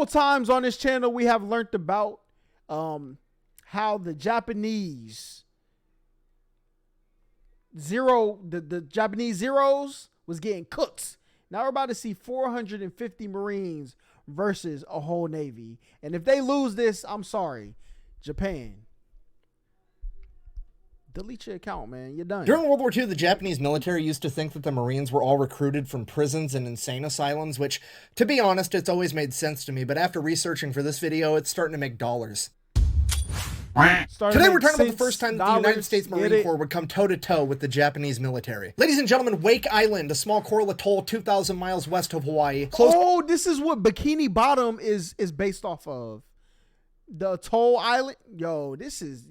times on this channel we have learned about how the Japanese the Japanese Zeros was getting cooked. Now we're about to see 450 Marines versus a whole Navy. And if they lose this, I'm sorry, Japan. Delete your account, man. You're done. During World War II, the Japanese military used to think that the Marines were all recruited from prisons and insane asylums, which, to be honest, it's always made sense to me, but after researching for this video, it's starting to make dollars. Today we're talking about the first time that the United States Marine Corps would come toe-to-toe with the Japanese military. Ladies and gentlemen, Wake Island, a small coral atoll 2,000 miles west of Hawaii. Oh, this is what Bikini Bottom is based off of. The atoll island. Yo, this is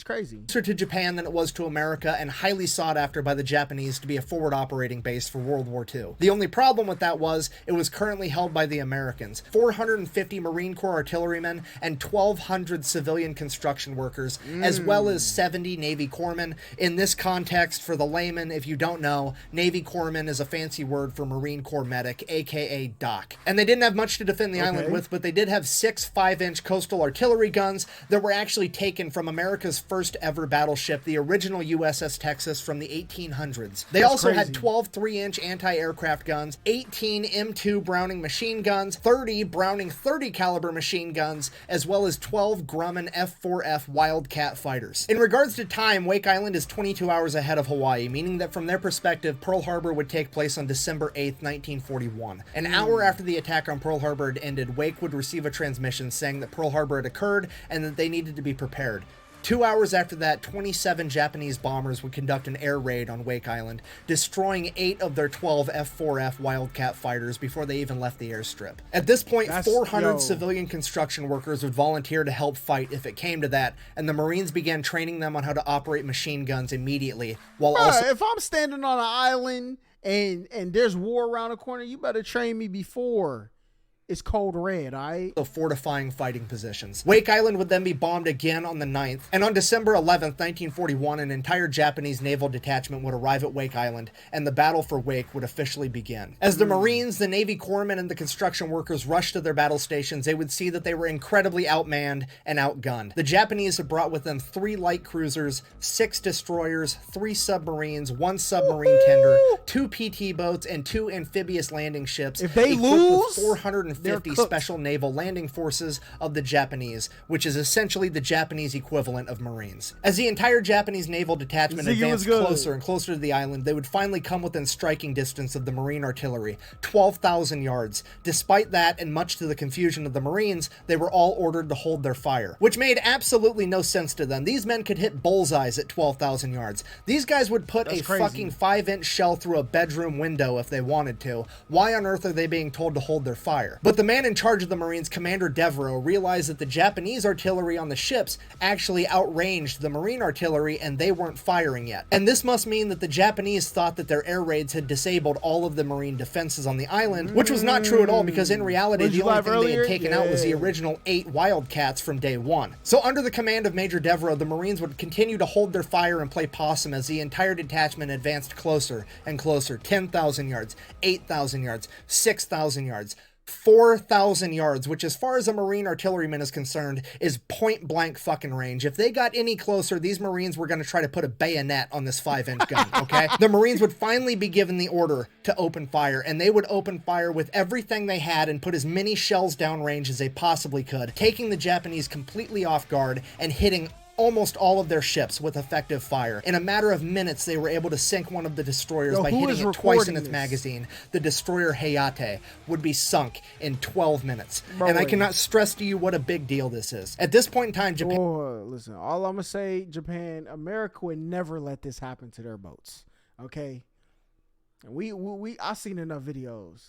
crazy. Closer to Japan than it was to America, and highly sought after by the Japanese to be a forward operating base for World War II. The only problem with that was it was currently held by the Americans. 450 Marine Corps artillerymen and 1,200 civilian construction workers, as well as 70 Navy corpsmen. In this context, for the layman, if you don't know, Navy corpsman is a fancy word for Marine Corps medic, aka Doc. And they didn't have much to defend the island with, but they did have 6 5-inch coastal artillery guns that were actually taken from America's first ever battleship, the original USS Texas from the 1800s. They also had 12 3-inch anti-aircraft guns, 18 M2 Browning machine guns, 30 Browning 30 caliber machine guns, as well as 12 Grumman F4F Wildcat fighters. In regards to time, Wake Island is 22 hours ahead of Hawaii, meaning that from their perspective, Pearl Harbor would take place on December 8th, 1941. An hour after the attack on Pearl Harbor had ended, Wake would receive a transmission saying that Pearl Harbor had occurred and that they needed to be prepared. 2 hours after that, 27 Japanese bombers would conduct an air raid on Wake Island, destroying 8 of their 12 F4F Wildcat fighters before they even left the airstrip. At this point, 400 civilian construction workers would volunteer to help fight if it came to that, and the Marines began training them on how to operate machine guns immediately, while also... If I'm standing on an island and there's war around the corner, you better train me before it's cold red, alright? The fortifying fighting positions. Wake Island would then be bombed again on the 9th, and on December 11th, 1941, an entire Japanese naval detachment would arrive at Wake Island, and the battle for Wake would officially begin. As the Marines, the Navy corpsmen, and the construction workers rushed to their battle stations, they would see that they were incredibly outmanned and outgunned. The Japanese had brought with them 3 light cruisers, 6 destroyers, 3 submarines, 1 submarine tender, 2 PT boats, and 2 amphibious landing ships. If they lose, 450 special naval landing forces of the Japanese, which is essentially the Japanese equivalent of Marines. As the entire Japanese naval detachment advanced closer and closer to the island, they would finally come within striking distance of the Marine artillery, 12,000 yards. Despite that, and much to the confusion of the Marines, they were all ordered to hold their fire, which made absolutely no sense to them. These men could hit bullseyes at 12,000 yards. These guys would put fucking 5-inch shell through a bedroom window if they wanted to. Why on earth are they being told to hold their fire? But the man in charge of the Marines, Commander Devereaux, realized that the Japanese artillery on the ships actually outranged the Marine artillery and they weren't firing yet. And this must mean that the Japanese thought that their air raids had disabled all of the Marine defenses on the island, which was not true at all, because in reality the only thing they had taken out was the original 8 Wildcats from day one. So under the command of Major Devereaux, the Marines would continue to hold their fire and play possum as the entire detachment advanced closer and closer. 10,000 yards, 8,000 yards, 6,000 yards, 4,000 yards, which as far as a Marine artilleryman is concerned is point blank fucking range. If they got any closer, these Marines were going to try to put a bayonet on this 5-inch gun, okay? The Marines would finally be given the order to open fire, and they would open fire with everything they had and put as many shells downrange as they possibly could, taking the Japanese completely off guard and hitting almost all of their ships with effective fire. In a matter of minutes, they were able to sink one of the destroyers by hitting it twice in its magazine. The destroyer Hayate would be sunk in 12 minutes. And I cannot stress to you what a big deal this is. At this point in time, Japan... listen, all I'm gonna say, Japan, America would never let this happen to their boats. Okay? I've seen enough videos.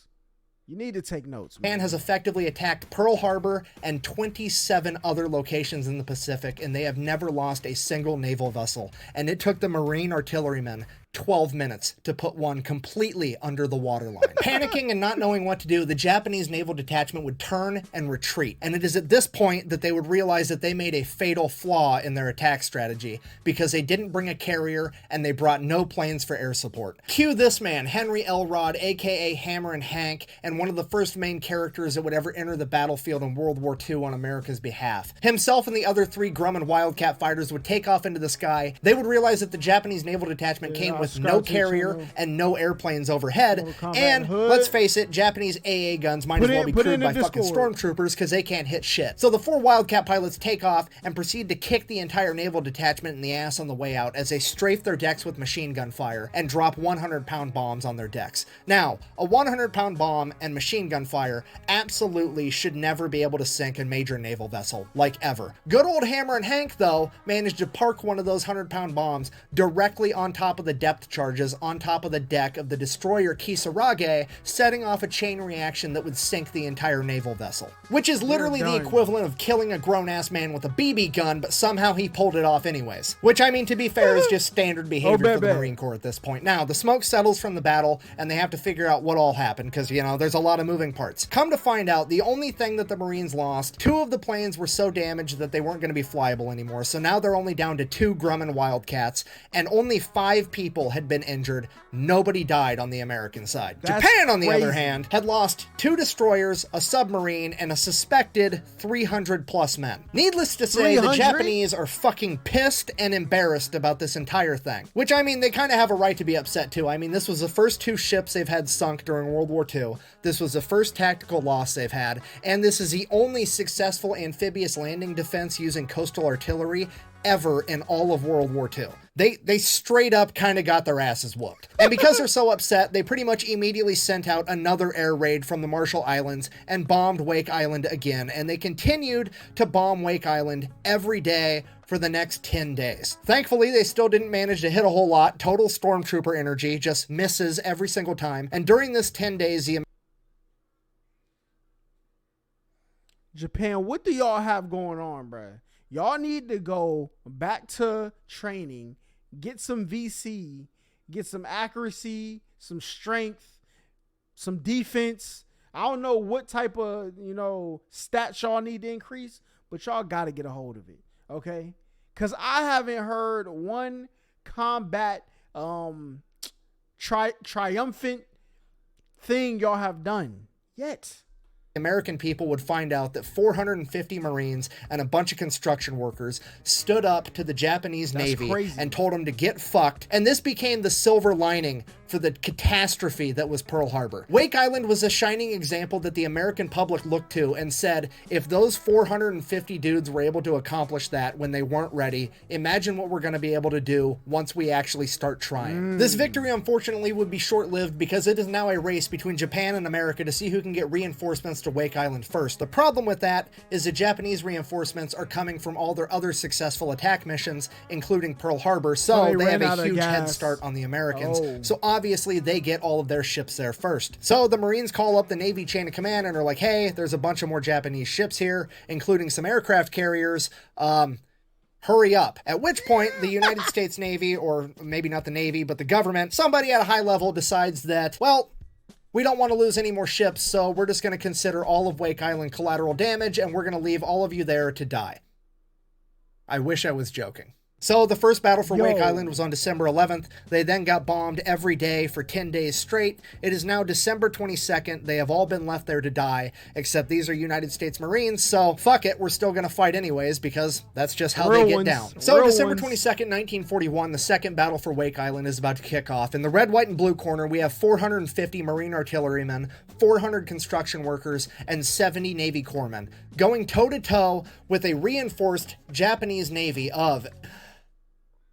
You need to take notes, man. Japan has effectively attacked Pearl Harbor and 27 other locations in the Pacific, and they have never lost a single naval vessel. And it took the Marine artillerymen 12 minutes to put one completely under the waterline. Panicking and not knowing what to do, the Japanese naval detachment would turn and retreat. And it is at this point that they would realize that they made a fatal flaw in their attack strategy because they didn't bring a carrier and they brought no planes for air support. Cue this man, Henry Elrod, aka Hammer and Hank, and one of the first main characters that would ever enter the battlefield in World War II on America's behalf. Himself and the other 3 Grumman Wildcat fighters would take off into the sky. They would realize that the Japanese naval detachment came with no carrier and no airplanes overhead, and let's face it, Japanese AA guns might as well be crewed by fucking stormtroopers because they can't hit shit. So the 4 Wildcat pilots take off and proceed to kick the entire naval detachment in the ass on the way out as they strafe their decks with machine gun fire and drop 100-pound bombs on their decks. Now, a 100-pound bomb and machine gun fire absolutely should never be able to sink a major naval vessel, like ever. Good old Hammer and Hank, though, managed to park one of those 100-pound bombs directly on top of the depth charges on top of the deck of the destroyer Kisarage, setting off a chain reaction that would sink the entire naval vessel. Which is literally the equivalent of killing a grown-ass man with a BB gun, but somehow he pulled it off anyways. Which, I mean, to be fair, is just standard behavior for the Marine Corps at this point. Now, the smoke settles from the battle, and they have to figure out what all happened, because, you know, there's a lot of moving parts. Come to find out, the only thing that the Marines lost, 2 of the planes were so damaged that they weren't going to be flyable anymore, so now they're only down to 2 Grumman Wildcats, and only 5 people had been injured. Nobody died on the American side. That's Japan, on the crazy. other hand, had lost 2 destroyers, a submarine, and a suspected 300 plus men. Needless to say, 300? the Japanese are fucking pissed and embarrassed about this entire thing. Which, I mean, they kind of have a right to be upset too. I mean, this was the first 2 ships they've had sunk during World War II. This was the first tactical loss they've had, and this is the only successful amphibious landing defense using coastal artillery ever in all of World War II. They straight up kind of got their asses whooped. And because they're so upset, they pretty much immediately sent out another air raid from the Marshall Islands and bombed Wake Island again. And they continued to bomb Wake Island every day for the next 10 days. Thankfully, they still didn't manage to hit a whole lot. Total stormtrooper energy, just misses every single time. And during this 10 days, the Japan, what do y'all have going on, bruh? Y'all need to go back to training, get some VC, get some accuracy, some strength, some defense. I don't know what type of, stats y'all need to increase, but y'all got to get a hold of it, okay? Because I haven't heard one combat triumphant thing y'all have done yet. American people would find out that 450 Marines and a bunch of construction workers stood up to the Japanese Navy and told them to get fucked. And this became the silver lining for the catastrophe that was Pearl Harbor. Wake Island was a shining example that the American public looked to and said, if those 450 dudes were able to accomplish that when they weren't ready, imagine what we're going to be able to do once we actually start trying. This victory, unfortunately, would be short-lived because it is now a race between Japan and America to see who can get reinforcements to Wake Island first. The problem with that is the Japanese reinforcements are coming from all their other successful attack missions, including Pearl Harbor, so they have a huge head start on the Americans. So obviously they get all of their ships there first. So the Marines call up the Navy chain of command and are like, hey, there's a bunch of more Japanese ships here, including some aircraft carriers. Hurry up. At which point, the United States Navy, or maybe not the Navy, but the government, somebody at a high level decides that, well, we don't want to lose any more ships, so we're just going to consider all of Wake Island collateral damage, and we're going to leave all of you there to die. I wish I was joking. So the first battle for Wake Island was on December 11th. They then got bombed every day for 10 days straight. It is now December 22nd. They have all been left there to die, except these are United States Marines, so fuck it, we're still gonna fight anyways, because that's just how they get down. So December 22nd, 1941, the second battle for Wake Island is about to kick off. In the red, white, and blue corner, we have 450 Marine artillerymen, 400 construction workers, and 70 Navy corpsmen, going toe-to-toe with a reinforced Japanese Navy of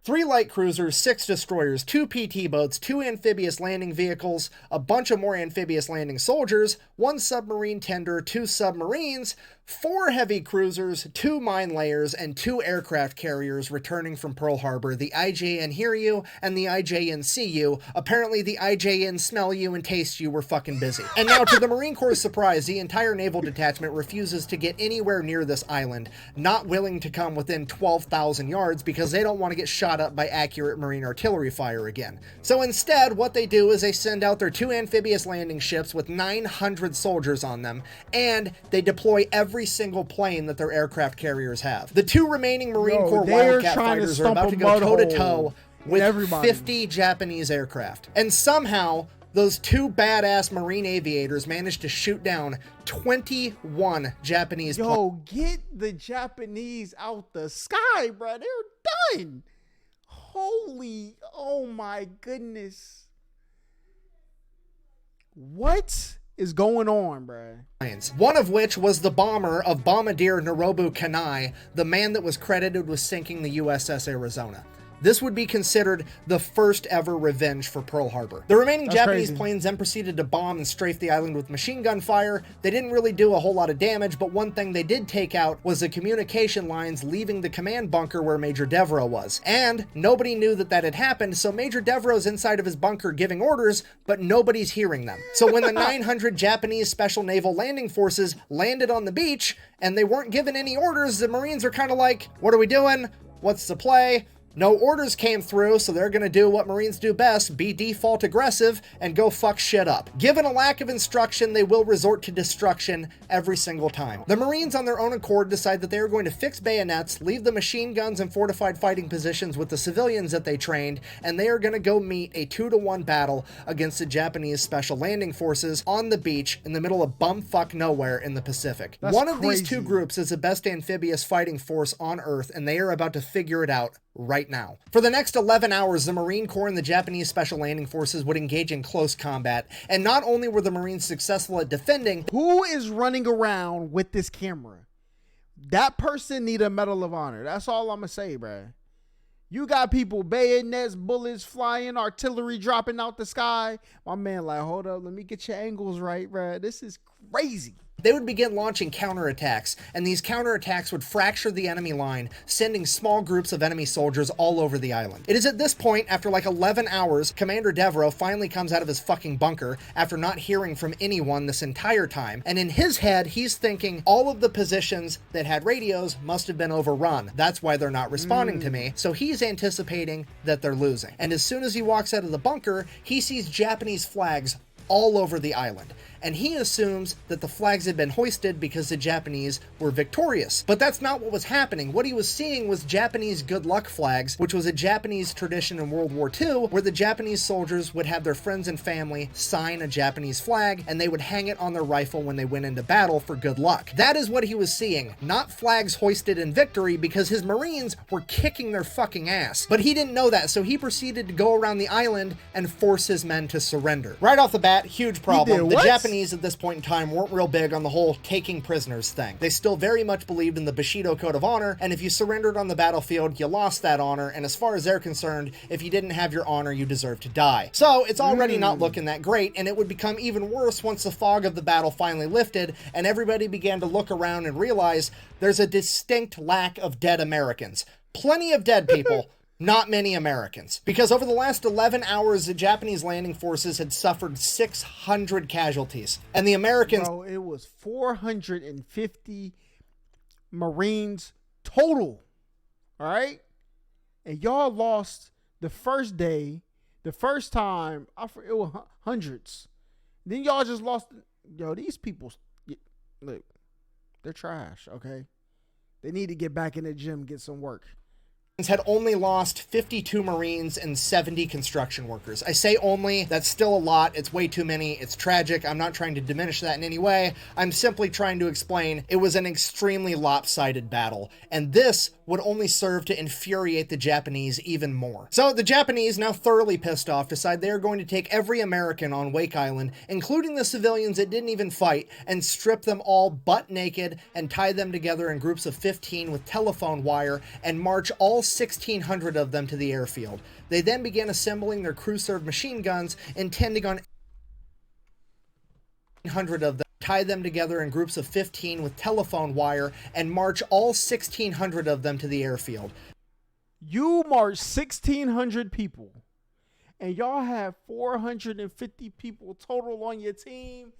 3 light cruisers, 6 destroyers, 2 PT boats, 2 amphibious landing vehicles, a bunch of more amphibious landing soldiers, 1 submarine tender, 2 submarines, 4 heavy cruisers, 2 mine layers, and 2 aircraft carriers returning from Pearl Harbor, the IJN Hear You and the IJN See You. Apparently the IJN Smell You and Taste You were fucking busy. And now, to the Marine Corps' surprise, the entire naval detachment refuses to get anywhere near this island, not willing to come within 12,000 yards because they don't want to get shot caught up by accurate Marine artillery fire again. So instead, what they do is they send out their 2 amphibious landing ships with 900 soldiers on them, and they deploy every single plane that their aircraft carriers have. The 2 remaining Marine Corps Wildcat fighters are about to go toe-to-toe with 50 Japanese aircraft. And somehow, those 2 badass Marine aviators managed to shoot down 21 Japanese planes. Yo, get the Japanese out the sky, bro. They're done. Holy, oh my goodness. What is going on, bro? One of which was the bomber of Bombardier Norobu Kanai, the man that was credited with sinking the USS Arizona. This would be considered the first ever revenge for Pearl Harbor. The remaining Japanese planes then proceeded to bomb and strafe the island with machine gun fire. They didn't really do a whole lot of damage, but one thing they did take out was the communication lines leaving the command bunker where Major Devereaux was. And nobody knew that that had happened, so Major Devereaux's inside of his bunker giving orders, but nobody's hearing them. So when the 900 Japanese Special Naval Landing Forces landed on the beach, and they weren't given any orders, the Marines are kind of like, what are we doing? What's the play? No orders came through, so they're gonna do what Marines do best, be default aggressive and go fuck shit up. Given a lack of instruction, they will resort to destruction every single time. The Marines on their own accord decide that they are going to fix bayonets, leave the machine guns and fortified fighting positions with the civilians that they trained, and they are gonna go meet a 2-to-1 battle against the Japanese Special Landing Forces on the beach in the middle of bumfuck nowhere in the Pacific. One of these 2 groups is the best amphibious fighting force on Earth, and they are about to figure it out right now. For the next 11 hours, the Marine Corps and the Japanese Special Landing Forces would engage in close combat, and not only were the Marines successful at defending— Who is running around with this camera? That person need a Medal of Honor. That's all I'm gonna say, bruh. You got people, bayonets, bullets flying, artillery dropping out the sky. My man like, hold up, let me get your angles right, bruh. This is crazy. They would begin launching counterattacks, and these counterattacks would fracture the enemy line, sending small groups of enemy soldiers all over the island. It is at this point, after like 11 hours, Commander Devereaux finally comes out of his fucking bunker after not hearing from anyone this entire time, and in his head, he's thinking, all of the positions that had radios must have been overrun. That's why they're not responding to me, so he's anticipating that they're losing. And as soon as he walks out of the bunker, he sees Japanese flags all over the island, and he assumes that the flags had been hoisted because the Japanese were victorious. But that's not what was happening. What he was seeing was Japanese good luck flags, which was a Japanese tradition in World War II, where the Japanese soldiers would have their friends and family sign a Japanese flag, and they would hang it on their rifle when they went into battle for good luck. That is what he was seeing, not flags hoisted in victory, because his Marines were kicking their fucking ass. But he didn't know that, so he proceeded to go around the island and force his men to surrender. Right off the bat, huge problem. The Japanese at this point in time weren't real big on the whole taking prisoners thing. They still very much believed in the Bushido Code of Honor, and if you surrendered on the battlefield, you lost that honor, and as far as they're concerned, if you didn't have your honor, you deserve to die. So it's already not looking that great, and it would become even worse once the fog of the battle finally lifted, and everybody began to look around and realize there's a distinct lack of dead Americans. Plenty of dead people, not many Americans. Because over the last 11 hours, the Japanese landing forces had suffered 600 casualties. And the Americans— Bro, it was 450 Marines total. All right? And y'all lost the first day, the first time, it was hundreds. Then y'all just lost. Yo, these people, look, they're trash, okay? They need to get back in the gym, get some work. Had only lost 52 Marines and 70 construction workers. I say only, that's still a lot. It's way too many. It's tragic. I'm not trying to diminish that in any way. I'm simply trying to explain it was an extremely lopsided battle, and this would only serve to infuriate the Japanese even more. So the Japanese, now thoroughly pissed off, decide they are going to take every American on Wake Island, including the civilians that didn't even fight, and strip them all butt naked and tie them together in groups of 15 with telephone wire and march all 1,600 of them to the airfield. They then began assembling their crew-served machine guns, intending on 100 of them, tie them together in groups of 15 with telephone wire, and march all 1,600 of them to the airfield. You march 1,600 people, and y'all have 450 people total on your team.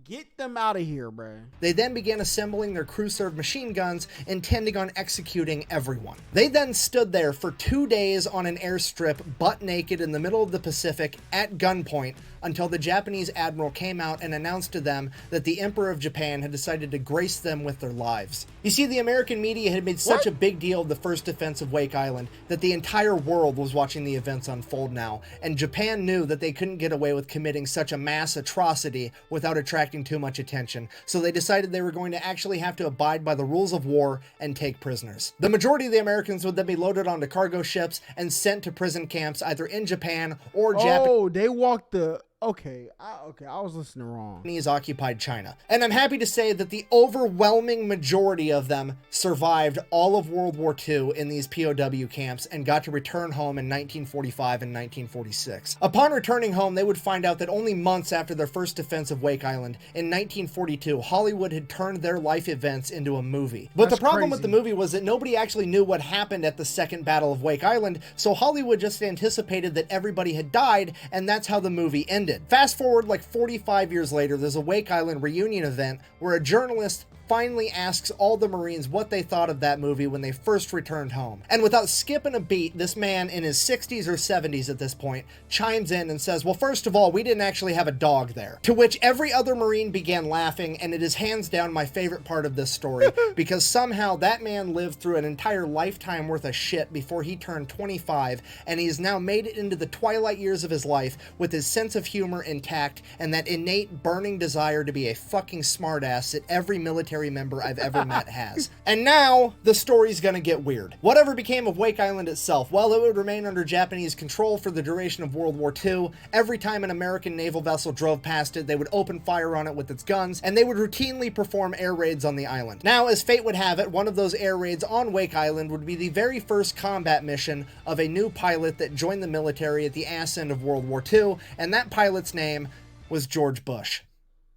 Get them out of here, bro. They then began assembling their crew-served machine guns, intending on executing everyone. They then stood there for 2 days on an airstrip, butt naked in the middle of the Pacific, at gunpoint, until the Japanese admiral came out and announced to them that the Emperor of Japan had decided to grace them with their lives. You see, the American media had made such a big deal of the first defense of Wake Island that the entire world was watching the events unfold now, and Japan knew that they couldn't get away with committing such a mass atrocity without attracting too much attention, so they decided they were going to actually have to abide by the rules of war and take prisoners. The majority of the Americans would then be loaded onto cargo ships and sent to prison camps either in Japan or Japan. Oh, they walked the... Okay, I was listening wrong. Japanese occupied China. And I'm happy to say that the overwhelming majority of them survived all of World War II in these POW camps and got to return home in 1945 and 1946. Upon returning home, they would find out that only months after their first defense of Wake Island, in 1942, Hollywood had turned their life events into a movie. But the problem with the movie was that nobody actually knew what happened at the Second Battle of Wake Island, so Hollywood just anticipated that everybody had died, and that's how the movie ended. Fast forward like 45 years later, there's a Wake Island reunion event where a journalist finally asks all the Marines what they thought of that movie when they first returned home. And without skipping a beat, this man in his 60s or 70s at this point chimes in and says, well, first of all, we didn't actually have a dog there. To which every other Marine began laughing, and it is hands down my favorite part of this story, because somehow that man lived through an entire lifetime worth of shit before he turned 25, and he's now made it into the twilight years of his life with his sense of humor intact and that innate burning desire to be a fucking smartass that every military member I've ever met has. And now the story's gonna get weird. Whatever became of Wake Island itself, well, it would remain under Japanese control for the duration of World War II. Every time an American naval vessel drove past it, they would open fire on it with its guns, and they would routinely perform air raids on the island. Now, as fate would have it, one of those air raids on Wake Island would be the very first combat mission of a new pilot that joined the military at the ass end of World War II, and that pilot's name was George Bush.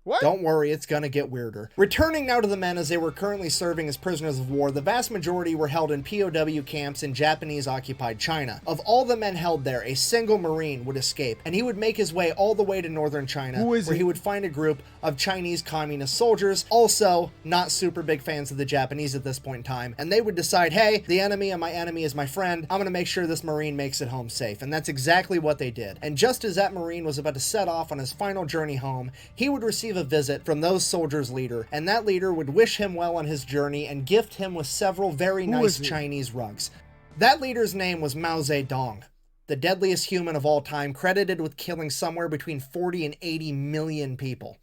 What? Don't worry, it's gonna get weirder. Returning now to the men as they were currently serving as prisoners of war, the vast majority were held in POW camps in Japanese-occupied China. Of all the men held there, a single Marine would escape, and he would make his way all the way to northern China, where he would find a group of Chinese communist soldiers, also not super big fans of the Japanese at this point in time, and they would decide, hey, the enemy and my enemy is my friend, I'm gonna make sure this Marine makes it home safe, and that's exactly what they did. And just as that Marine was about to set off on his final journey home, he would receive a visit from those soldiers' leader, and that leader would wish him well on his journey and gift him with several very nice Chinese rugs. That leader's name was Mao Zedong, the deadliest human of all time, credited with killing somewhere between 40 and 80 million people.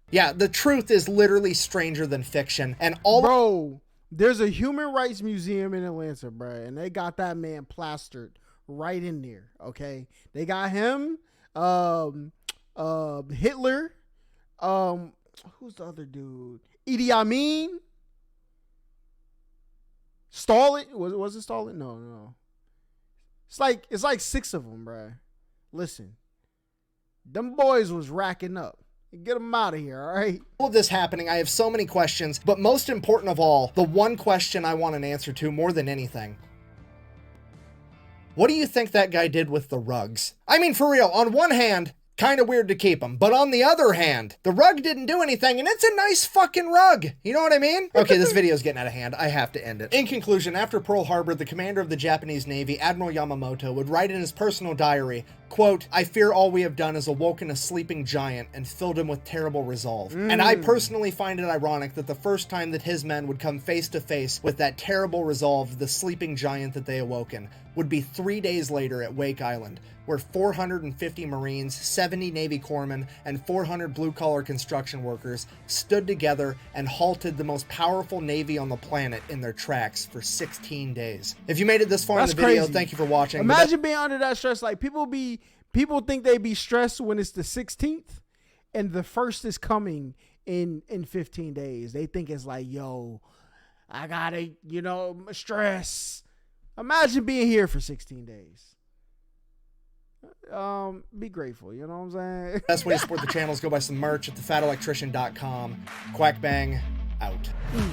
Yeah, the truth is literally stranger than fiction, and all— Bro, there's a human rights museum in Atlanta, bro, and they got that man plastered right in there, okay? They got him, Hitler, who's the other dude? Idi Amin? Stalin? Was it Stalin? No. It's like 6 of them, bruh. Listen, them boys was racking up. Get them out of here, all right? All of this happening, I have so many questions, but most important of all, the one question I want an answer to more than anything. What do you think that guy did with the rugs? I mean, for real, on one hand, kind of weird to keep them, but on the other hand, the rug didn't do anything, and it's a nice fucking rug. You know what I mean? Okay, this video is getting out of hand. I have to end it. In conclusion, after Pearl Harbor, the commander of the Japanese Navy, Admiral Yamamoto, would write in his personal diary, quote, I fear all we have done is awoken a sleeping giant and filled him with terrible resolve. And I personally find it ironic that the first time that his men would come face to face with that terrible resolve, the sleeping giant that they awoken, would be 3 days later at Wake Island, where 450 Marines, 70 Navy corpsmen, and 400 blue-collar construction workers stood together and halted the most powerful Navy on the planet in their tracks for 16 days. If you made it this far in the video, thank you for watching. Imagine being under that stress. Like, people think they be stressed when it's the 16th and the 1st is coming in 15 days. They think it's like, yo, I gotta, stress. Imagine being here for 16 days. Be grateful, you know what I'm saying? Best way to support the channel is go buy some merch at thefatelectrician.com. Quack bang out. I'm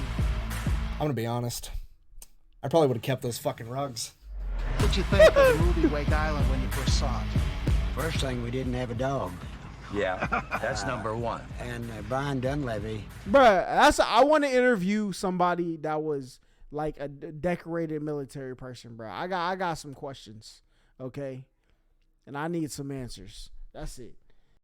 gonna be honest, I probably would have kept those fucking rugs. What'd you think of the movie Wake Island when you first saw it? First thing, we didn't have a dog. Yeah, that's number one. And Brian Dunleavy. Bruh, I want to interview somebody that was like a decorated military person, bro. I got some questions, okay? And I need some answers. That's it.